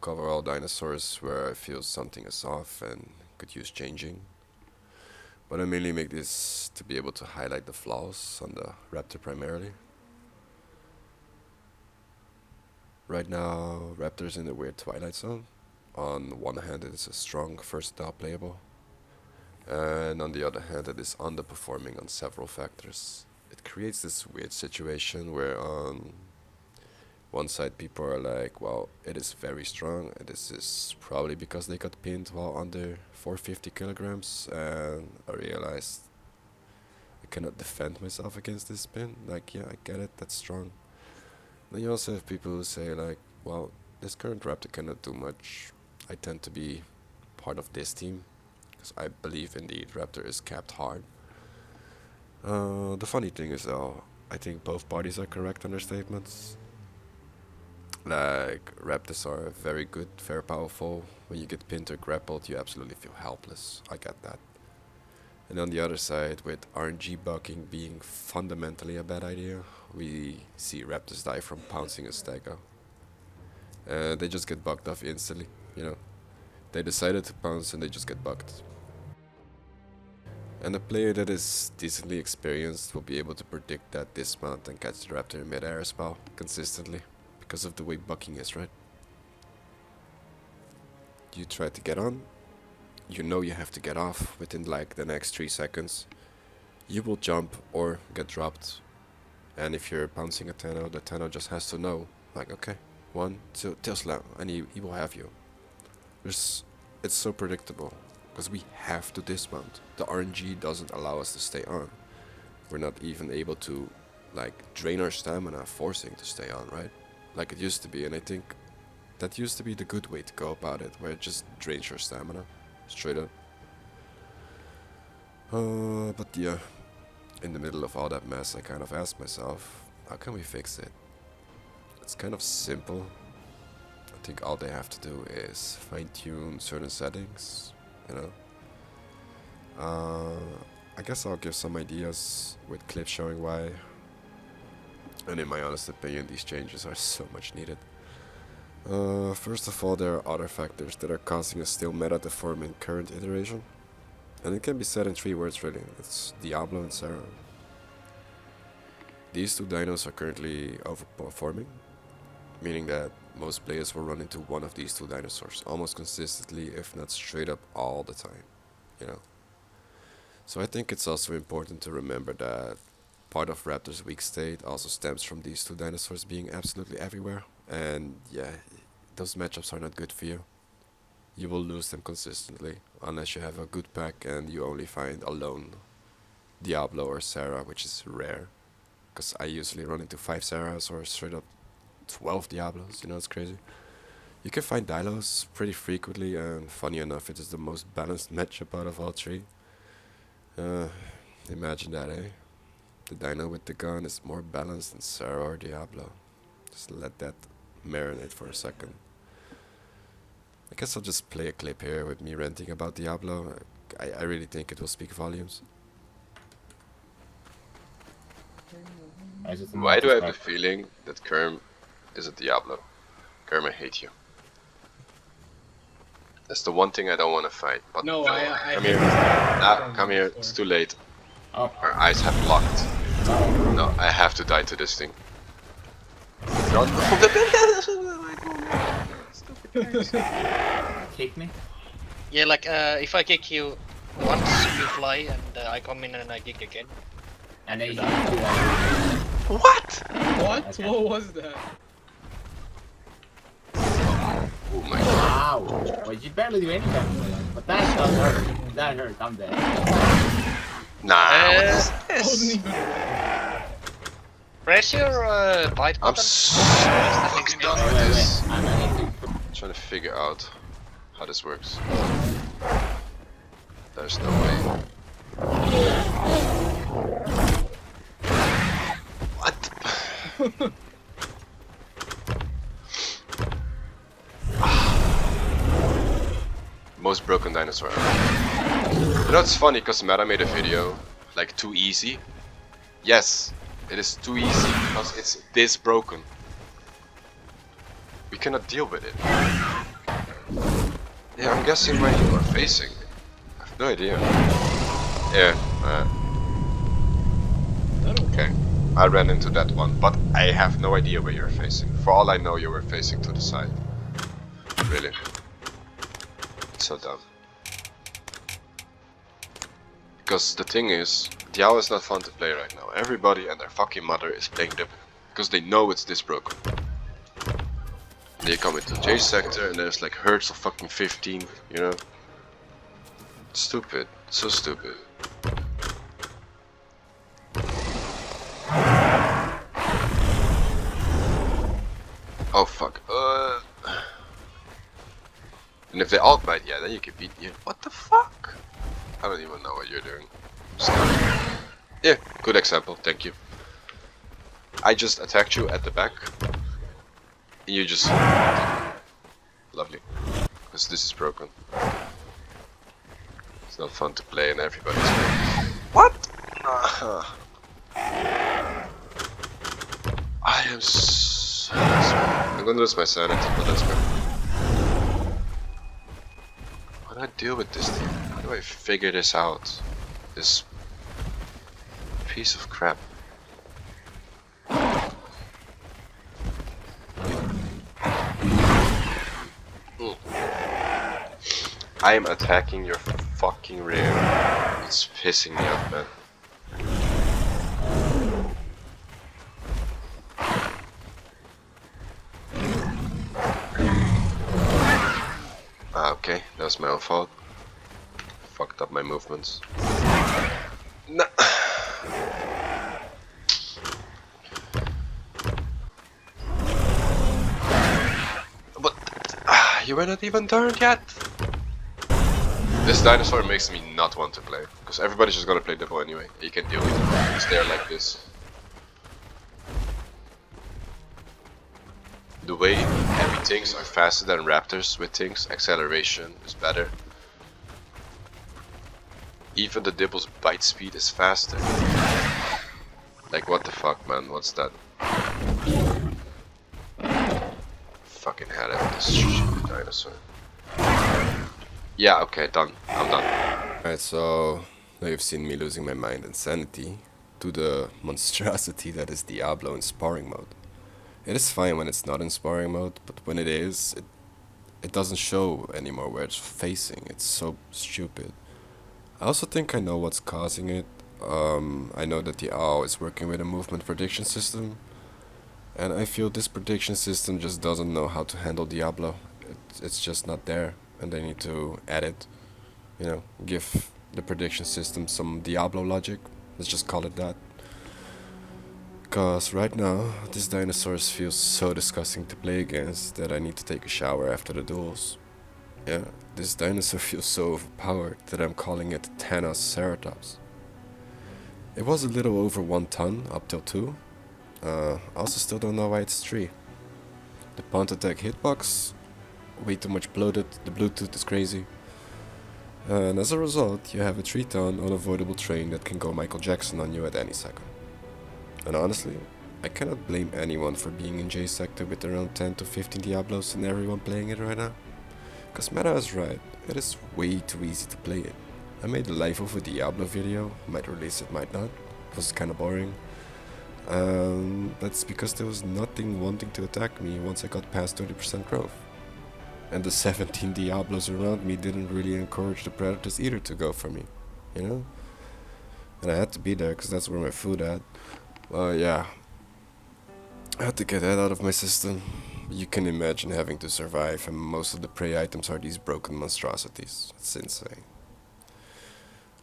cover all dinosaurs where I feel something is off and could use changing. But I mainly make this to be able to highlight the flaws on the Raptor primarily. Right now, Raptor's in a weird twilight zone. On one hand, it is a strong first dot playable, and on the other hand, it is underperforming on several factors. It creates this weird situation where on one side people are like, well, it is very strong, and this is probably because they got pinned while under 450 kilograms, and I realized I cannot defend myself against this pin. Like, yeah, I get it, that's strong. Then you also have people who say like, well, this current Raptor cannot do much. I tend to be part of this team, because I believe indeed Raptor is capped hard. The funny thing is though, I think both parties are correct on their statements. Like, Raptors are very good, very powerful. When you get pinned or grappled, you absolutely feel helpless. I get that. And on the other side, with RNG bucking being fundamentally a bad idea, we see Raptors die from pouncing a Stego. They just get bucked off instantly, you know. They decided to pounce and they just get bucked. And a player that is decently experienced will be able to predict that dismount and catch the Raptor in mid-air as well, consistently, because of the way bucking is, right? You try to get on, you know you have to get off within like the next 3 seconds. You will jump or get dropped. And if you're pouncing a Tenno, the Tenno just has to know, like, okay, 1, 2, tail slam, and he will have you. It's so predictable, because we have to dismount. The RNG doesn't allow us to stay on. We're not even able to, like, drain our stamina, forcing to stay on, right? Like it used to be, and I think that used to be the good way to go about it, where it just drains your stamina, straight up. But yeah, in the middle of all that mess, I kind of asked myself, how can we fix it? It's kind of simple. I think all they have to do is fine-tune certain settings, you know. I guess I'll give some ideas with clips showing why. And in my honest opinion, these changes are so much needed. First of all, there are other factors that are causing a still meta to form in current iteration. And it can be said in 3 words really. It's Diablo and Sarah. These 2 dinos are currently overperforming, meaning that most players will run into one of these 2 dinosaurs almost consistently, if not straight up all the time, you know. So I think it's also important to remember that part of Raptor's weak state also stems from these 2 dinosaurs being absolutely everywhere, and yeah, those matchups are not good for you. You will lose them consistently, unless you have a good pack and you only find a lone Diablo or Sarah, which is rare. Because I usually run into 5 Sarahs or straight up 12 Diablos, you know, it's crazy. You can find Dilos pretty frequently, and funny enough, it is the most balanced matchup out of all 3. Imagine that, eh? The dino with the gun is more balanced than Sarah or Diablo. Just let that marinate for a second. I guess I'll just play a clip here with me ranting about Diablo. I really think it will speak volumes. Why do I have the feeling that Kerm is a Diablo? Kerm, I hate you. That's the one thing I don't want to fight. But no, I come here. Nah, come here. It's too late. Oh. Our eyes have locked. No, I have to die to this thing. Kick me? Yeah, like if I kick you once, you fly, and I come in and I kick again. And then you What? What? Okay. What was that? Oh my god. Wow! Well, you barely do any damage, but that does hurt. That hurt. I'm dead. Nah, what is I wasn't this? even. Press your bite I'm button. so fucking done with this. I'm gonna need to. I'm trying to figure out how this works. There's no way. What? Most broken dinosaur ever. You know, it's funny because Meta made a video like too easy. Yes, it is too easy because it's this broken. We cannot deal with it. Yeah, I'm guessing where you are facing. I have no idea. Yeah, okay. I ran into that one, but I have no idea where you're facing. For all I know, you were facing to the side. Really. It's so dumb. Because the thing is, Diao is not fun to play right now. Everybody and their fucking mother is playing Dip. Because they know it's this broken. They come into J sector and there's like herds of fucking 15, you know? Stupid. So stupid. Oh fuck. And if they alt bite, yeah, then you can beat you. What the fuck? I don't even know what you're doing. Yeah, good example, thank you. I just attacked you at the back. And you just... Lovely. Because this is broken. It's not fun to play and everybody's playing. What? I am so... I'm gonna lose my sanity, but that's good. How do I deal with this thing? How do I figure this out? This piece of crap. I am attacking your fucking rear. It's pissing me off, man. Ah, okay, that was my own fault. Fucked up my movements. No. But you were not even turned yet. This dinosaur makes me not want to play, because everybody's just gonna play Devil anyway. You can deal with it, because they're like this. The way heavy things are faster than raptors with things, acceleration is better. Even the Dibble's bite speed is faster. Like what the fuck, man, what's that? Fucking had it with this stupid dinosaur. Yeah, okay, done. I'm done. Alright, so now you've seen me losing my mind and sanity to the monstrosity that is Diablo in sparring mode. It is fine when it's not in sparring mode, but when it is, it doesn't show anymore where it's facing. It's so stupid. I also think I know what's causing it. I know that the OWL is working with a movement prediction system, and I feel this prediction system just doesn't know how to handle Diablo. It's just not there, and they need to add it. You know, give the prediction system some Diablo logic. Let's just call it that. Because right now, this dinosaur feels so disgusting to play against that I need to take a shower after the duels. Yeah, this dinosaur feels so overpowered that I'm calling it Thanos Ceratops. It was a little over 1 ton up till 2. I also still don't know why it's 3. The punt attack hitbox, way too much bloated, the Bluetooth is crazy. And as a result, you have a 3 ton unavoidable train that can go Michael Jackson on you at any second. And honestly, I cannot blame anyone for being in J sector with around 10 to 15 Diablos and everyone playing it right now. Cause Meta is right, it is way too easy to play it. I made a live of a Diablo video, might release it, might not. It was kinda boring. That's because there was nothing wanting to attack me once I got past 30% growth. And the 17 Diablos around me didn't really encourage the predators either to go for me, you know? And I had to be there cause that's where my food at. Yeah, I had to get that out of my system. You can imagine having to survive, and most of the prey items are these broken monstrosities. It's insane.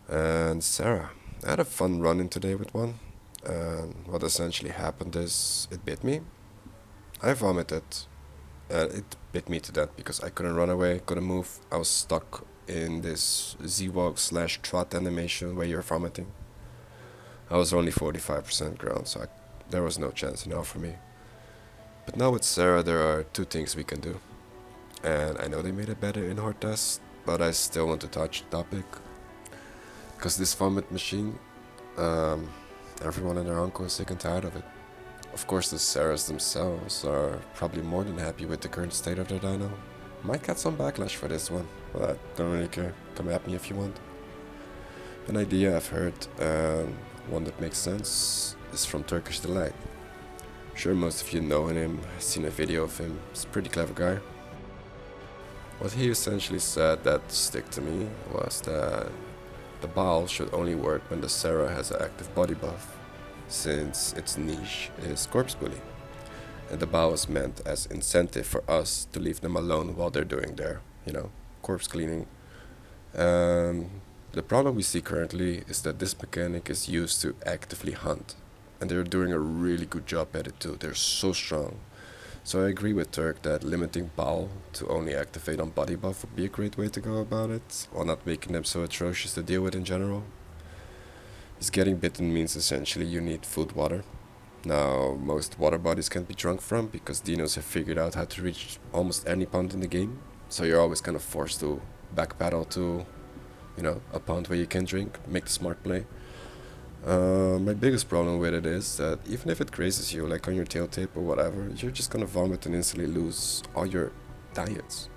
And Sarah, I had a fun run-in today with one, and what essentially happened is it bit me. I vomited, and it bit me to death because I couldn't run away, couldn't move. I was stuck in this Z-walk / trot animation where you're vomiting. I was only 45% ground, so there was no chance in hell for me. But now with Sarah, there are 2 things we can do. And I know they made it better in Horde test, but I still want to touch the topic. Because this vomit machine, everyone and their uncle is sick and tired of it. Of course, the Sarahs themselves are probably more than happy with the current state of their dino. Might get some backlash for this one, but I don't really care. Come at me if you want. An idea I've heard, and one that makes sense, is from Turkish Delight. Sure, most of you know him, seen a video of him. He's a pretty clever guy. What he essentially said that stuck to me was that the Baal should only work when the Sarah has an active body buff, since its niche is corpse bully. And the Baal is meant as incentive for us to leave them alone while they're doing their, corpse cleaning. The problem we see currently is that this mechanic is used to actively hunt, and they're doing a really good job at it too. They're so strong. So I agree with Turk that limiting Baal to only activate on body buff would be a great way to go about it, while not making them so atrocious to deal with in general. Because getting bitten means essentially you need food water. Now, most water bodies can be drunk from, because dinos have figured out how to reach almost any pond in the game, so you're always kind of forced to backpedal to, a pond where you can drink, make the smart play. My biggest problem with it is that even if it grazes you, like on your tail tip or whatever, you're just gonna vomit and instantly lose all your diets.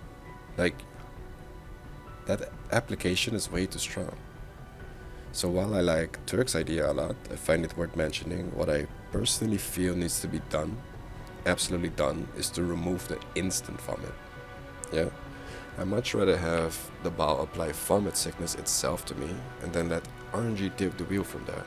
Like, that application is way too strong. So while I like Turk's idea a lot, I find it worth mentioning what I personally feel needs to be done, absolutely done, is to remove the instant vomit. Yeah? I'd much rather have the Baal apply vomit sickness itself to me, and then let RNG take the wheel from there.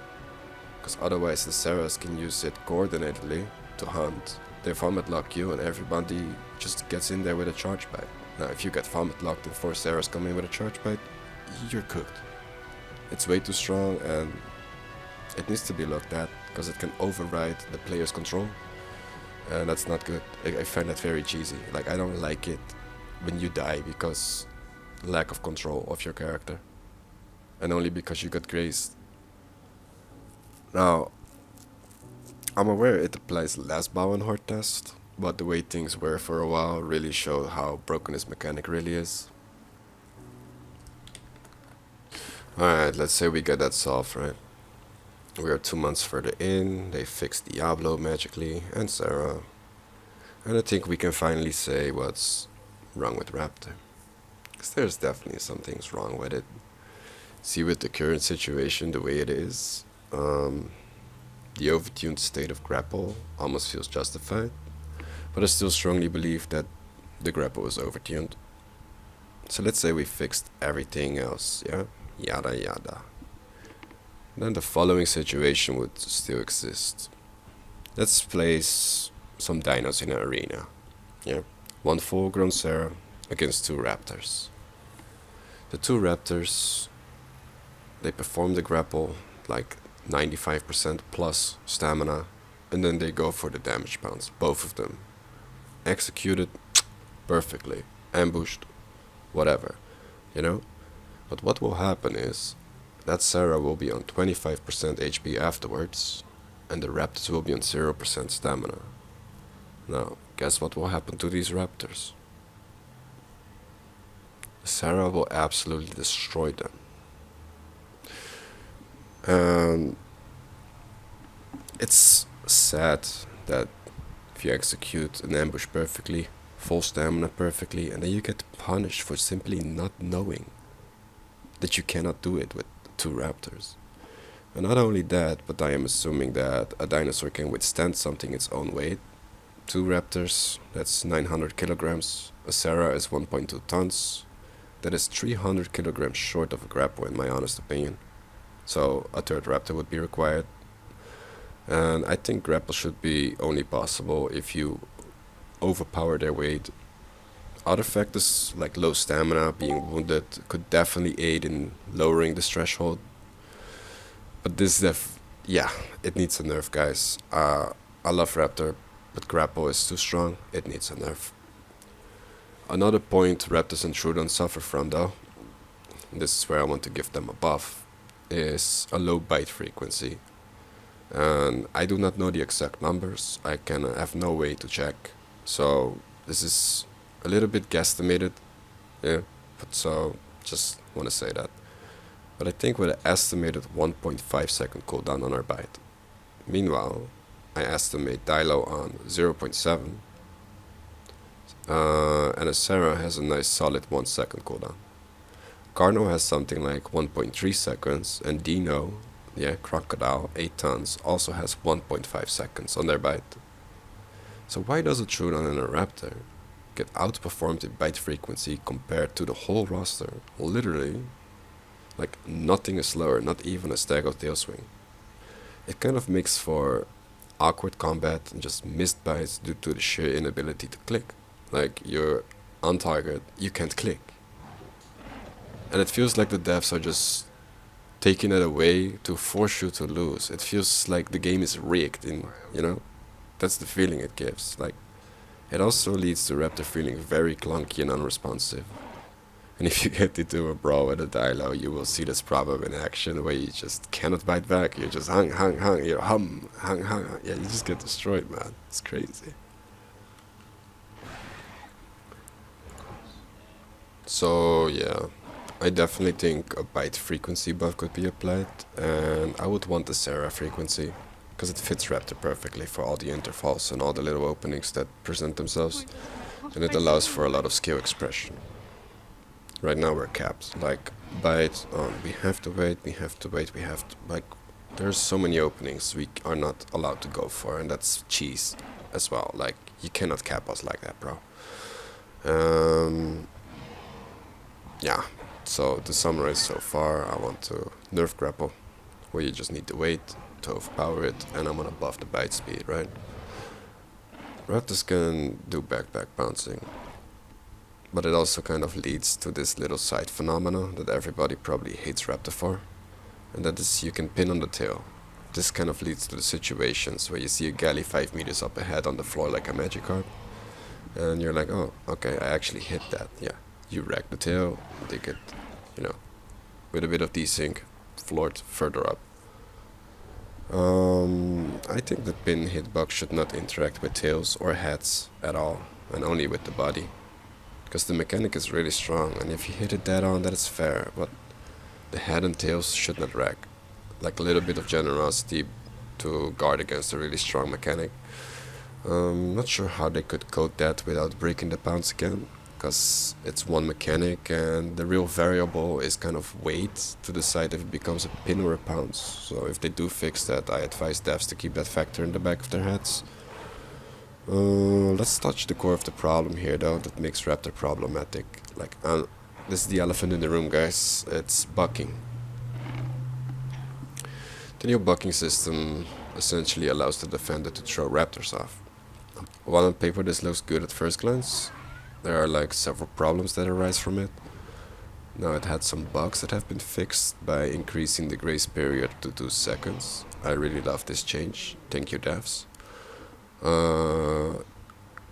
Because otherwise the Sarahs can use it coordinatedly to hunt. They vomit lock you and everybody just gets in there with a charge bite. Now if you get vomit locked and 4 Sarahs come in with a charge bite, you're cooked. It's way too strong and it needs to be looked at, because it can override the player's control. And that's not good. I find that very cheesy. Like, I don't like it when you die because lack of control of your character. And only because you got grazed. Now, I'm aware it applies less Baal and Horde test, but the way things were for a while really showed how broken this mechanic really is. Alright, let's say we get that solved, right? We are 2 months further in, they fixed Diablo magically, and Sarah. And I think we can finally say what's wrong with Raptor. Because there's definitely some things wrong with it. See, with the current situation the way it is, the overtuned state of grapple almost feels justified. But I still strongly believe that the grapple is overtuned. So let's say we fixed everything else, yeah? Yada yada. Then the following situation would still exist. Let's place some dinos in an arena. Yeah, 1 full-grown Sarah against 2 raptors. The 2 raptors, they perform the grapple like 95% plus stamina, and then they go for the damage bounce, both of them. Executed perfectly, ambushed, whatever, But what will happen is that Sarah will be on 25% HP afterwards, and the raptors will be on 0% stamina. Now, guess what will happen to these raptors? Sarah will absolutely destroy them. It's sad that if you execute an ambush perfectly, full stamina perfectly, and then you get punished for simply not knowing that you cannot do it with 2 raptors. And not only that, but I am assuming that a dinosaur can withstand something its own weight. 2 raptors, that's 900 kilograms. A Sarah is 1.2 tons. That is 300 kilograms short of a grapple in my honest opinion. So a 3rd raptor would be required. And I think grapple should be only possible if you overpower their weight. Other factors like low stamina, being wounded, could definitely aid in lowering this threshold. But this it needs a nerf, guys. I love Raptor, but grapple is too strong. It needs a nerf. Another point Raptors and Troodon suffer from, though, and this is where I want to give them a buff, is a low bite frequency. And I do not know the exact numbers. I have no way to check. So this is a little bit guesstimated, but so just want to say that. But I think with an estimated 1.5 second cooldown on our bite. Meanwhile, I estimate Dilo on 0.7, And a Sarah has a nice solid 1 second cooldown. Carno has something like 1.3 seconds, and Dino, yeah, Crocodile, 8 tons, also has 1.5 seconds on their bite. So why does a Troodon and a Raptor get outperformed in bite frequency compared to the whole roster? Literally, like nothing is slower, not even a Stego Tailswing. It kind of makes for awkward combat and just missed bites due to the sheer inability to click. Like you're on target, you can't click. And it feels like the devs are just taking it away to force you to lose. It feels like the game is rigged in, you know? That's the feeling it gives. Like, it also leads to Raptor feeling very clunky and unresponsive. And if you get into a brawl with a Dilo, you will see this problem in action where you just cannot bite back. You're just hung, you hung. Yeah, you just get destroyed, man. It's crazy. So, yeah. I definitely think a bite frequency buff could be applied, and I would want the Sarah frequency, because it fits Raptor perfectly for all the intervals and all the little openings that present themselves, and it allows for a lot of skill expression. Right now we're capped, like, bite, we have to wait, like, there's so many openings we are not allowed to go for, and that's cheese as well, like, you cannot cap us like that, bro. Yeah. So to summarize so far, I want to nerf grapple, where you just need to wait to overpower it, and I'm gonna buff the bite speed, right? Raptors can do back bouncing, but it also kind of leads to this little side phenomena that everybody probably hates Raptor for, and that is you can pin on the tail. This kind of leads to the situations where you see a galley 5 meters up ahead on the floor like a Magikarp, and you're like, oh, okay, I actually hit that, yeah. You rack the tail, they get, you know, with a bit of desync, floored further up. I think the pin hitbox should not interact with tails or heads at all, and only with the body. Because the mechanic is really strong, and if you hit it dead on, that is fair, but the head and tails should not rack. Like a little bit of generosity to guard against a really strong mechanic. Not sure how they could code that without breaking the pounds again, because it's one mechanic and the real variable is kind of weight to decide if it becomes a pin or a pounce. So if they do fix that, I advise devs to keep that factor in the back of their heads. Let's touch the core of the problem here though, that makes Raptor problematic. Like, this is the elephant in the room, guys. It's bucking. The new bucking system essentially allows the defender to throw Raptors off. While on paper this looks good at first glance, there are like several problems that arise from it. Now it had some bugs that have been fixed by increasing the grace period to 2 seconds. I really love this change. Thank you, devs.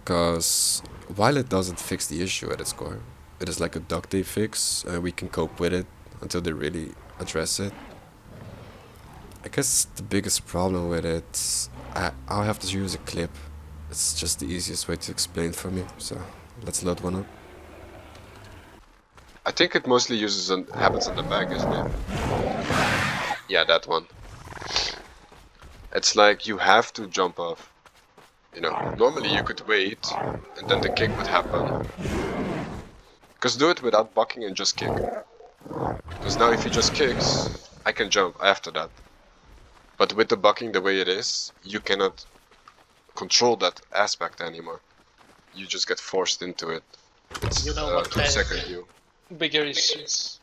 Cause while it doesn't fix the issue at its core, it is like a duct tape fix, and we can cope with it until they really address it. I guess the biggest problem with it, I'll have to use a clip. It's just the easiest way to explain for me, so let's load one up. I think it mostly happens in the back, isn't it? Yeah, that one. It's like you have to jump off. You know, normally you could wait, and then the kick would happen. Because do it without bucking and just kick. Because now if he just kicks, I can jump after that. But with the bucking the way it is, you cannot control that aspect anymore. You just get forced into it. It's You know what 2 second view. bigger issues?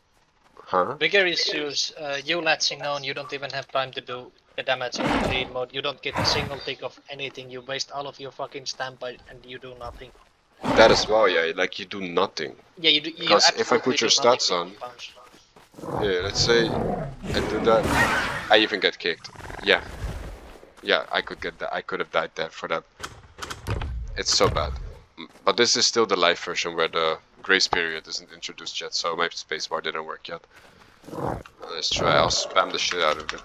Huh? Bigger issues, you latching on, you don't even have time to do the damage on the bleed mode. You don't get a single tick of anything. You waste all of your fucking standby and you do nothing. That as well, yeah, like you do nothing. Yeah, you do. Because if I put your stats on, yeah, let's say I do that, I even get kicked. Yeah. Yeah, I could get that. I could have died there for that. It's so bad. But this is still the live version where the grace period isn't introduced yet, so my spacebar didn't work yet. Let's try. I'll spam the shit out of it.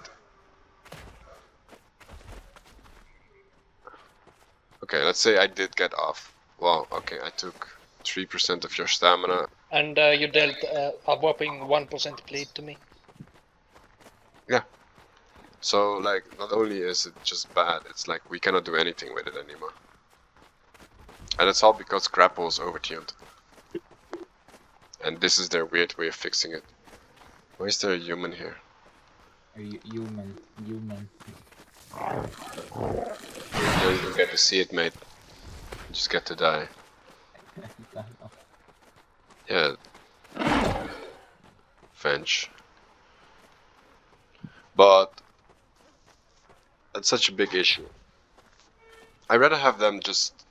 Okay, let's say I did get off. Well, okay, I took 3% of your stamina. And you dealt a whopping 1% bleed to me. Yeah. So, like, not only is it just bad, it's like we cannot do anything with it anymore. And it's all because grapple is overtuned. And this is their weird way of fixing it. Why is there a human here? Human. You don't even get to see it, mate. You just get to die. Yeah. French. But that's such a big issue. I'd rather have them just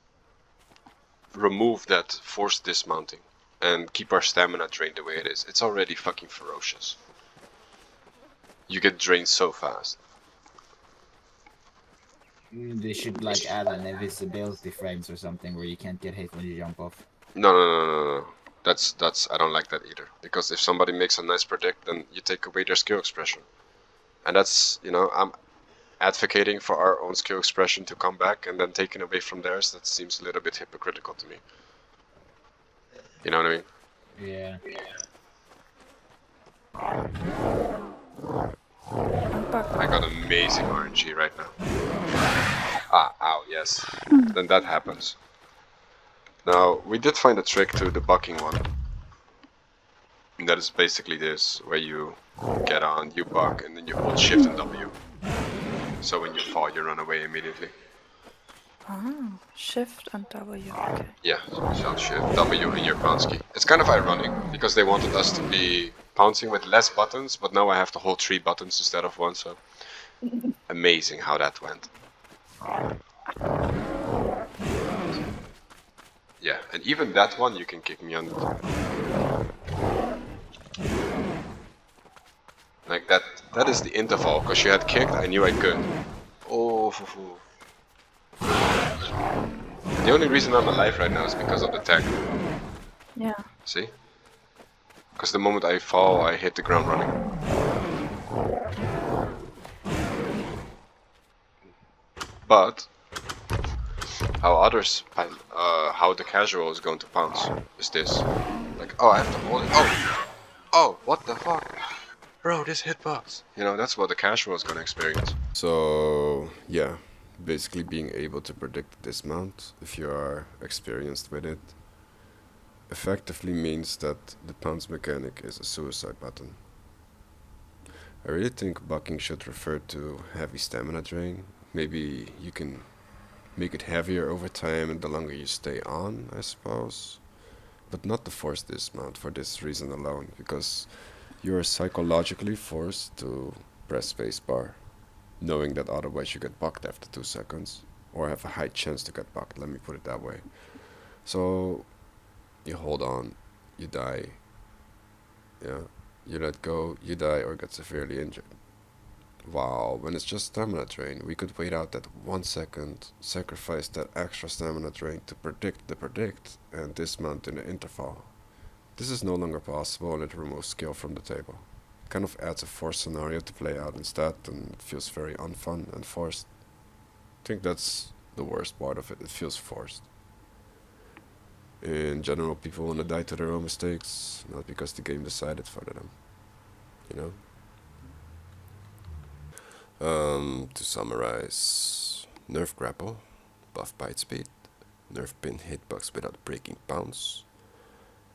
remove that forced dismounting and keep our stamina drained the way it is. It's already fucking ferocious. You get drained so fast. They should like add an invisibility frames or something where you can't get hit when you jump off. No. That's I don't like that either. Because if somebody makes a nice predict, then you take away their skill expression. And that's, you know, I'm advocating for our own skill expression to come back and then taken away from theirs. That seems a little bit hypocritical to me. You know what I mean? Yeah. I got amazing RNG right now. Ah, ow, yes. Then that happens. Now, we did find a trick to the bucking one. And that is basically this, where you get on, you buck, and then you hold shift and W. So when you fall, you run away immediately. Oh, shift and W. Okay. Yeah, so shift W in your pounce key. It's kind of ironic, because they wanted us to be pouncing with less buttons, but now I have to hold 3 buttons instead of 1, so... Amazing how that went. Yeah, and even that one you can kick me under. Like that is the interval, because you had kicked, I knew I could. Oh, the only reason I'm alive right now is because of the tech. Yeah. See? Because the moment I fall, I hit the ground running. But how others, how the casual is going to pounce is this. Like, oh, I have to hold it. Oh, what the fuck? Bro, this hitbox. You know, that's what the casual is going to experience. So, yeah, basically being able to predict the dismount, if you are experienced with it, effectively means that the pounce mechanic is a suicide button. I really think bucking should refer to heavy stamina drain. Maybe you can make it heavier over time and the longer you stay on, I suppose. But not the forced dismount for this reason alone, because you are psychologically forced to press spacebar, knowing that otherwise you get bucked after 2 seconds, or have a high chance to get bucked, let me put it that way. So, you hold on, you die, yeah, you let go, you die or get severely injured. While when it's just stamina drain, we could wait out that 1 second, sacrifice that extra stamina drain to predict the predict, and dismount in the interval. This is no longer possible and it removes skill from the table. It kind of adds a forced scenario to play out instead, and it feels very unfun and forced. I think that's the worst part of it, it feels forced. In general, people want to die to their own mistakes, not because the game decided for them. You know? To summarize, nerf grapple, buff bite speed, nerf pin hitbox without breaking pounce,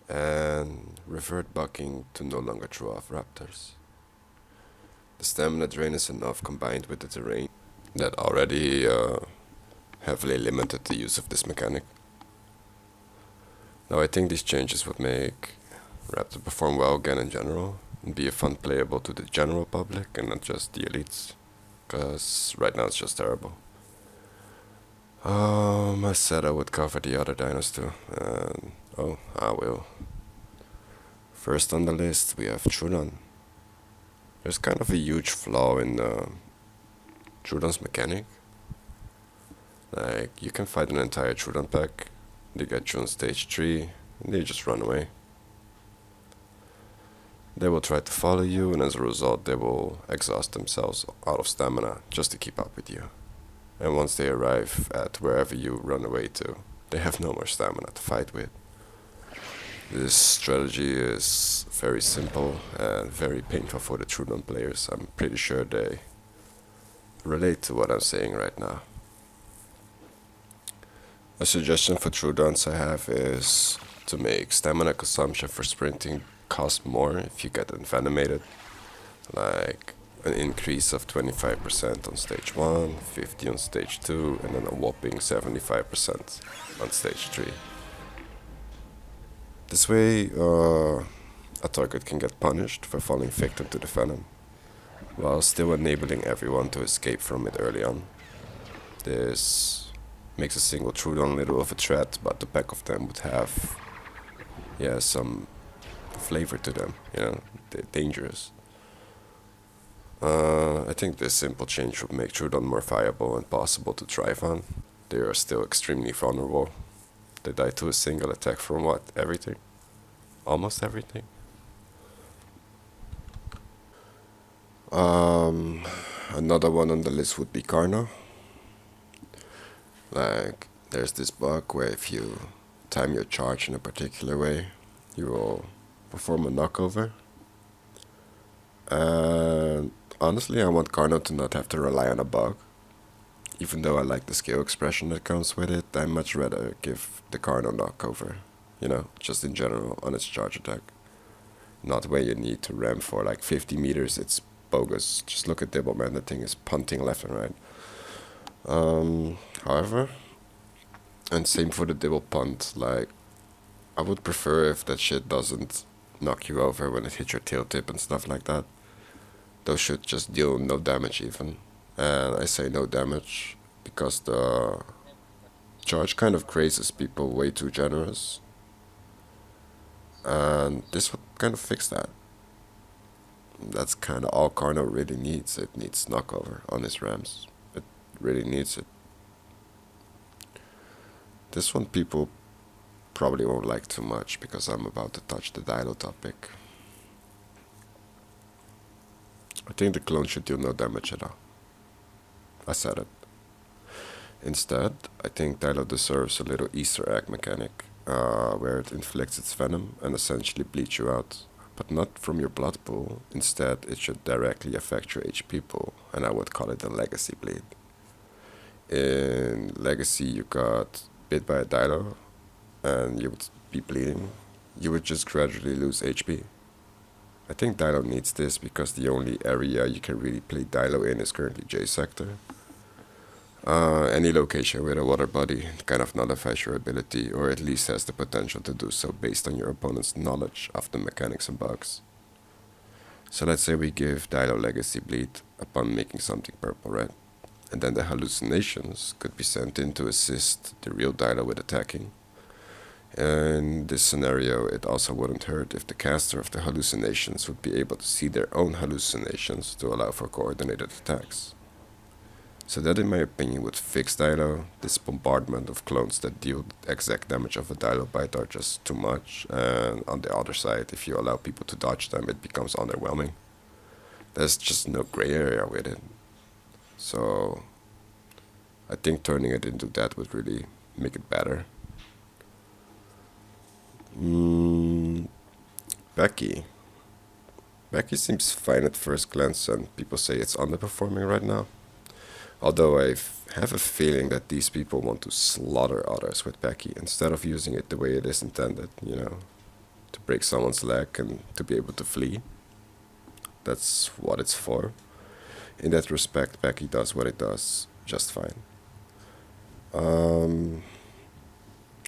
and revert bucking to no longer throw off raptors. The stamina drain is enough combined with the terrain that already heavily limited the use of this mechanic. Now I think these changes would make Raptor perform well again in general, and be a fun playable to the general public and not just the elites, because right now it's just terrible. I said I would cover the other dinos too, and oh, I will. First on the list we have Trudon. There's kind of a huge flaw in Trudon's mechanic. Like, you can fight an entire Trudon pack, they get you on stage 3, and they just run away. They will try to follow you, and as a result they will exhaust themselves out of stamina just to keep up with you. And once they arrive at wherever you run away to, they have no more stamina to fight with. This strategy is very simple and very painful for the Trudon players. I'm pretty sure they relate to what I'm saying right now. A suggestion for true dons I have is to make stamina consumption for sprinting cost more if you get envenomated. Like an increase of 25% on stage 1, 50 on stage 2, and then a whopping 75% on stage 3. This way, a target can get punished for falling victim to the venom, while still enabling everyone to escape from it early on. This makes a single Trudon little of a threat, but the pack of them would have, yeah, some flavor to them, you know, they're dangerous. I think this simple change would make Trudon more viable and possible to thrive on. They are still extremely vulnerable. They die to a single attack from what? Everything? Almost everything? Another one on the list would be Karna. Like, there's this bug where if you time your charge in a particular way, you will perform a knockover. And honestly, I want Karna to not have to rely on a bug. Even though I like the skill expression that comes with it, I'd much rather give the Karna knockover. You know, just in general, on its charge attack. Not where you need to ram for like 50 meters, it's bogus. Just look at Dibble, man, that thing is punting left and right. However, and same for the Dibble punt, like, I would prefer if that shit doesn't knock you over when it hits your tail tip and stuff like that. Those should just deal no damage even. And I say no damage because the charge kind of crazes people way too generous. And this would kind of fix that. That's kind of all Karna really needs. It needs knockover on his rams. It really needs it. This one people probably won't like too much because I'm about to touch the Dilo topic. I think the clone should do no damage at all. I said it. Instead, I think Dilo deserves a little Easter egg mechanic, where it inflicts its venom and essentially bleeds you out. But not from your blood pool. Instead, it should directly affect your HP pool, and I would call it a legacy bleed. In Legacy, you got bit by a Dilo, and you would be bleeding. You would just gradually lose HP. I think Dilo needs this because the only area you can really play Dilo in is currently J sector. Any location with a water body kind of nullifies your ability, or at least has the potential to do so based on your opponent's knowledge of the mechanics and bugs. So let's say we give Dilo Legacy Bleed upon making something purple-red, and then the hallucinations could be sent in to assist the real Dilo with attacking. In this scenario, it also wouldn't hurt if the caster of the hallucinations would be able to see their own hallucinations to allow for coordinated attacks. So that, in my opinion, would fix Dilo. This bombardment of clones that deal exact damage of a Dilo bite are just too much, and on the other side, if you allow people to dodge them, it becomes underwhelming. There's just no gray area with it. So I think turning it into that would really make it better. Becky. Becky seems fine at first glance, and people say it's underperforming right now. Although I have a feeling that these people want to slaughter others with Becky instead of using it the way it is intended, you know, to break someone's leg and to be able to flee. That's what it's for. In that respect, Becky does what it does just fine.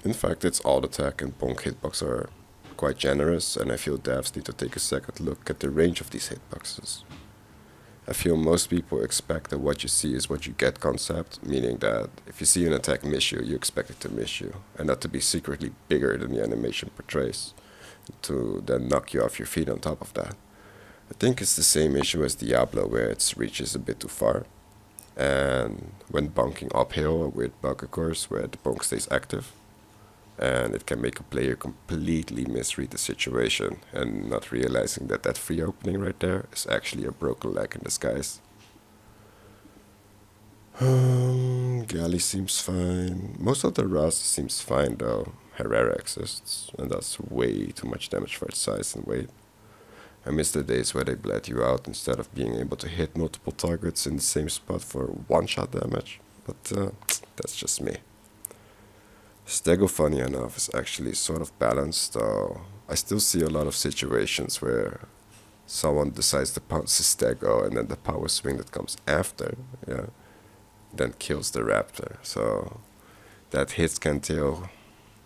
In fact, its alt attack and bonk hitbox are quite generous, and I feel devs need to take a second look at the range of these hitboxes. I feel most people expect that what you see is what you get concept, meaning that if you see an attack miss you, you expect it to miss you, and not to be secretly bigger than the animation portrays, to then knock you off your feet on top of that. I think it's the same issue as Diablo, where its reach is a bit too far, and when bonking uphill, a weird bug occurs where the bonk stays active, and it can make a player completely misread the situation and not realizing that that free opening right there is actually a broken leg in disguise. Gali seems fine. Most of the Rust seems fine though. Herrera exists, and does way too much damage for its size and weight. I miss the days where they bled you out instead of being able to hit multiple targets in the same spot for one-shot damage, but that's just me. Stego, funny enough, is actually sort of balanced, though I still see a lot of situations where someone decides to pounce the Stego and then the power swing that comes after, yeah, then kills the Raptor. So that hit scan tail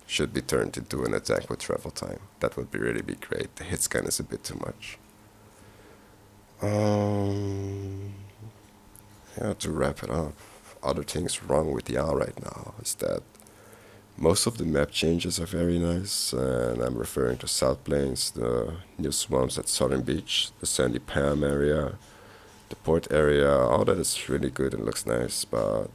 should be turned into an attack with travel time. That would really be great. The hit scan is a bit too much. Yeah, to wrap it up, other things wrong with the owl right now is that most of the map changes are very nice, and I'm referring to South Plains, the new swamps at Southern Beach, the Sandy Palm area, the port area. All that is really good and looks nice, but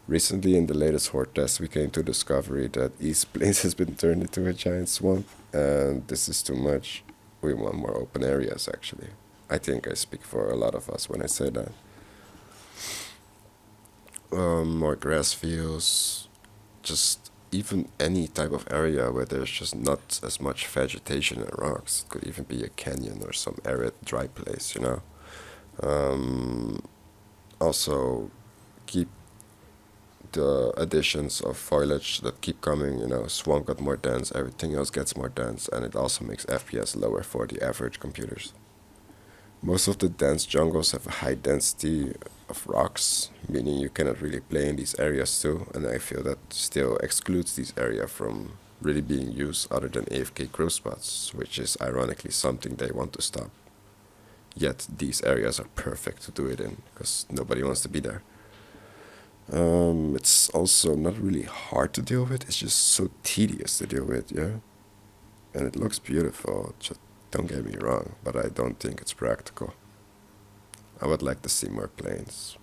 recently in the latest Horde test we came to discovery that East Plains has been turned into a giant swamp, and this is too much. We want more open areas actually. I think I speak for a lot of us when I say that. More grass fields, just even any type of area where there's just not as much vegetation and rocks. It could even be a canyon or some arid, dry place, you know. Also, keep the additions of foliage that keep coming, you know. Swamp got more dense, everything else gets more dense, and it also makes FPS lower for the average computers. Most of the dense jungles have a high density of rocks, meaning you cannot really play in these areas too, and I feel that still excludes these areas from really being used other than AFK crew spots, which is ironically something they want to stop. Yet these areas are perfect to do it in, because nobody wants to be there. It's also not really hard to deal with, it's just so tedious to deal with, yeah? And it looks beautiful, just don't get me wrong, but I don't think it's practical. I would like to see more planes.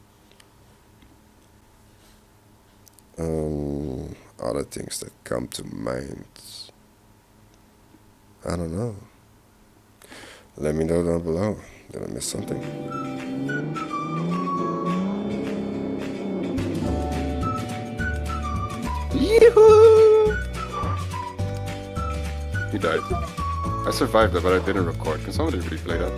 Other things that come to mind. I don't know. Let me know down below. Did I miss something? Yoo-hoo! He died. I survived that, but I didn't record. Can somebody replay that?